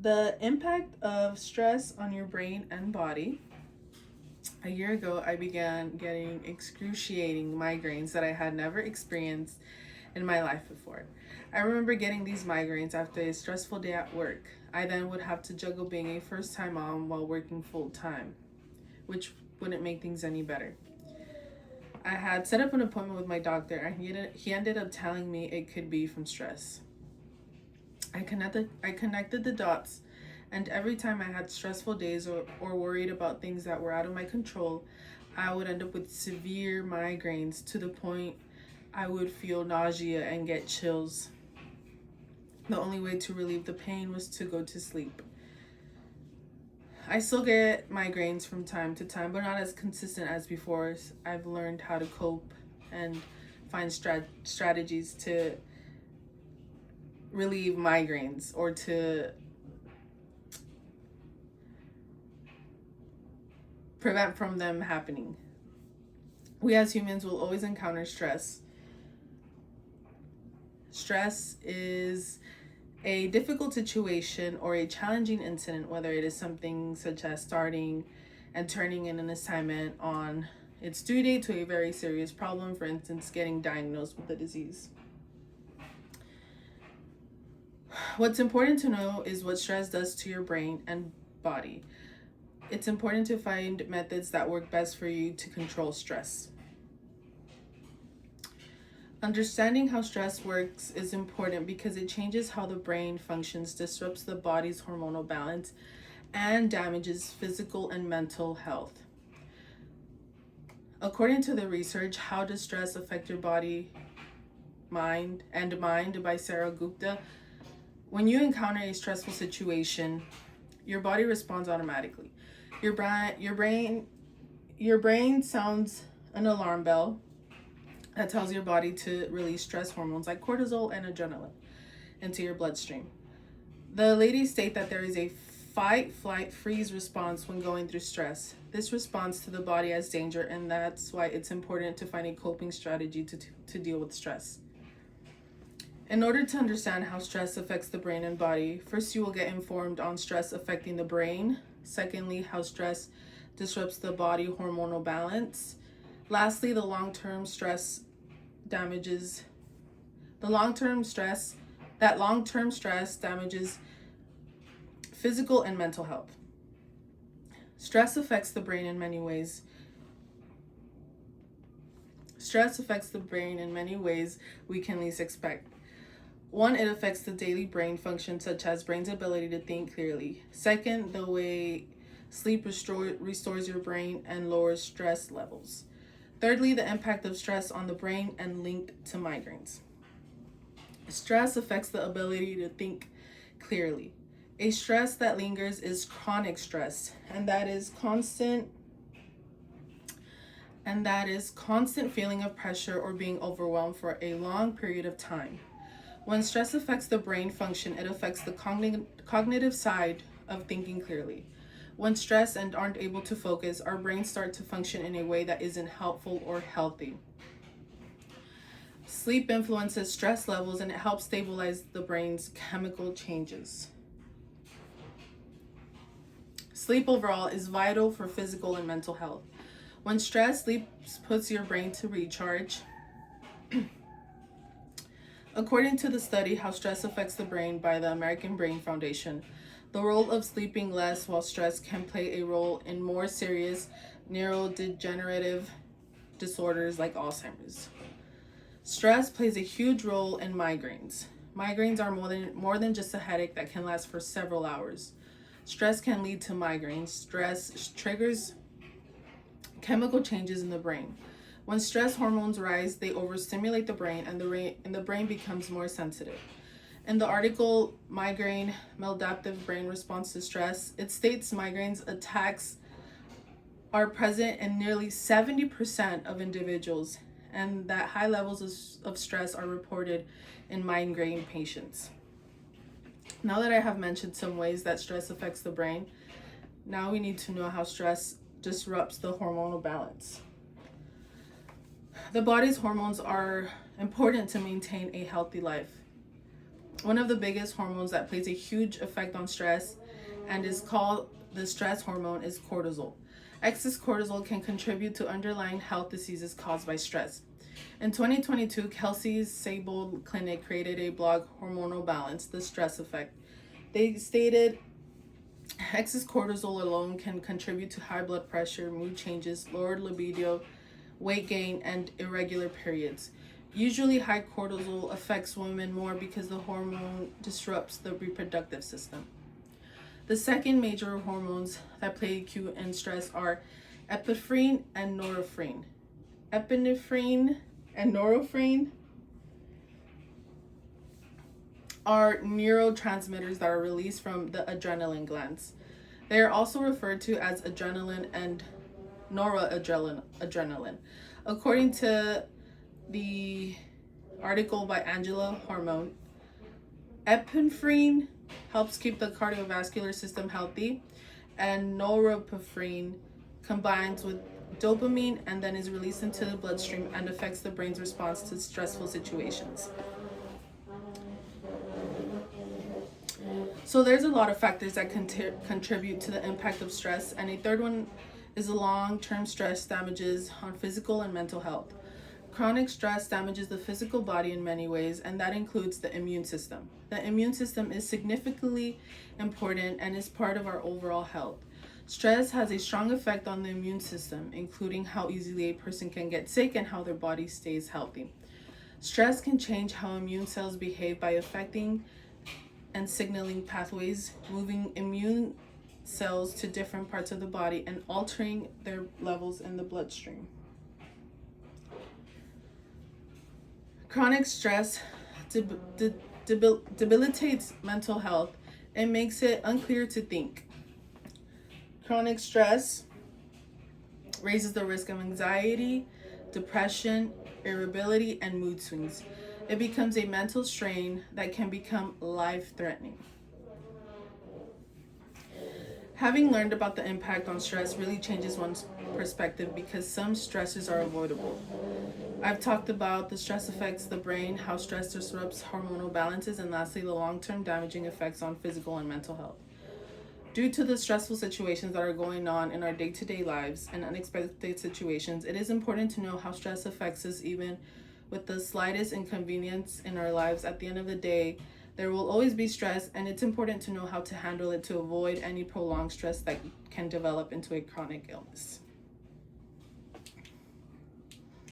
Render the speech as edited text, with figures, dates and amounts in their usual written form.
The impact of stress on your brain and body. A year ago, I began getting excruciating migraines that I had never experienced in my life before. I remember getting these migraines after a stressful day at work. I then would have to juggle being a first time mom while working full time, which wouldn't make things any better. I had set up an appointment with my doctor, and he ended up telling me it could be from stress. I connected the dots, and every time I had stressful days or worried about things that were out of my control, I would end up with severe migraines to the point I would feel nausea and get chills. The only way to relieve the pain was to go to sleep. I still get migraines from time to time, but not as consistent as before. I've learned how to cope and find strategies to relieve migraines or to prevent from them happening. We as humans will always encounter stress. Stress is a difficult situation or a challenging incident, whether it is something such as starting and turning in an assignment on its due date to a very serious problem, for instance, getting diagnosed with a disease. What's important to know is what stress does to your brain and body. It's important to find methods that work best for you to control stress. Understanding how stress works is important because it changes how the brain functions, disrupts the body's hormonal balance, and damages physical and mental health. According to the research, How Does Stress Affect Your Body, Mind by Sarah Gupta, when you encounter a stressful situation, your body responds automatically. Your brain sounds an alarm bell that tells your body to release stress hormones like cortisol and adrenaline into your bloodstream. The ladies state that there is a fight, flight, freeze response when going through stress. This responds to the body as danger, and that's why it's important to find a coping strategy to deal with stress. In order to understand how stress affects the brain and body, first you will get informed on stress affecting the brain. Secondly, how stress disrupts the body hormonal balance. Lastly, the long-term stress damages the long-term stress that long-term stress damages physical and mental health. Stress affects the brain in many ways. Stress affects the brain in many ways we can least expect. One, it affects the daily brain function, such as brain's ability to think clearly. Second, the way sleep restores your brain and lowers stress levels. Thirdly, the impact of stress on the brain and linked to migraines. Stress affects the ability to think clearly. A stress that lingers is chronic stress, and that is constant feeling of pressure or being overwhelmed for a long period of time. When stress affects the brain function, it affects the cognitive side of thinking clearly. When stressed and aren't able to focus, our brains start to function in a way that isn't helpful or healthy. Sleep influences stress levels and it helps stabilize the brain's chemical changes. Sleep overall is vital for physical and mental health. When stress, sleep puts your brain to recharge. According to the study How Stress Affects the Brain by the American Brain Foundation, the role of sleeping less while stressed can play a role in more serious neurodegenerative disorders like Alzheimer's. Stress plays a huge role in migraines. Migraines are more than just a headache that can last for several hours. Stress can lead to migraines. Stress triggers chemical changes in the brain. When stress hormones rise, they overstimulate the brain and the brain becomes more sensitive. In the article Migraine Maladaptive Brain Response to Stress, it states migraines attacks are present in nearly 70% of individuals and that high levels of stress are reported in migraine patients. Now that I have mentioned some ways that stress affects the brain, now we need to know how stress disrupts the hormonal balance. The body's hormones are important to maintain a healthy life. One of the biggest hormones that plays a huge effect on stress and is called the stress hormone is cortisol. Excess cortisol can contribute to underlying health diseases caused by stress. In 2022, Kelsey's Sable Clinic created a blog, Hormonal Balance, The Stress Effect. They stated excess cortisol alone can contribute to high blood pressure, mood changes, lowered libido, weight gain, and irregular periods. Usually, high cortisol affects women more because the hormone disrupts the reproductive system. The second major hormones that play a cue in stress are epinephrine and norepinephrine. Epinephrine and norepinephrine are neurotransmitters that are released from the adrenaline glands. They are also referred to as adrenaline and noradrenaline. According to the article by Angela Hormone, epinephrine helps keep the cardiovascular system healthy, and norepinephrine combines with dopamine and then is released into the bloodstream and affects the brain's response to stressful situations. So there's a lot of factors that contribute to the impact of stress, and a third one is the long-term stress damages on physical and mental health. Chronic stress damages the physical body in many ways, and that includes the immune system. The immune system is significantly important and is part of our overall health. Stress has a strong effect on the immune system, including how easily a person can get sick and how their body stays healthy. Stress can change how immune cells behave by affecting and signaling pathways, moving immune cells to different parts of the body and altering their levels in the bloodstream. Chronic stress debilitates mental health. It makes it unclear to think. Chronic stress raises the risk of anxiety, depression, irritability, and mood swings. It becomes a mental strain that can become life-threatening. Having learned about the impact on stress really changes one's perspective because some stresses are avoidable. I've talked about the stress affects the brain, how stress disrupts hormonal balances, and lastly, the long-term damaging effects on physical and mental health. Due to the stressful situations that are going on in our day-to-day lives and unexpected situations, it is important to know how stress affects us even with the slightest inconvenience in our lives. At the end of the day, there will always be stress, and it's important to know how to handle it to avoid any prolonged stress that can develop into a chronic illness.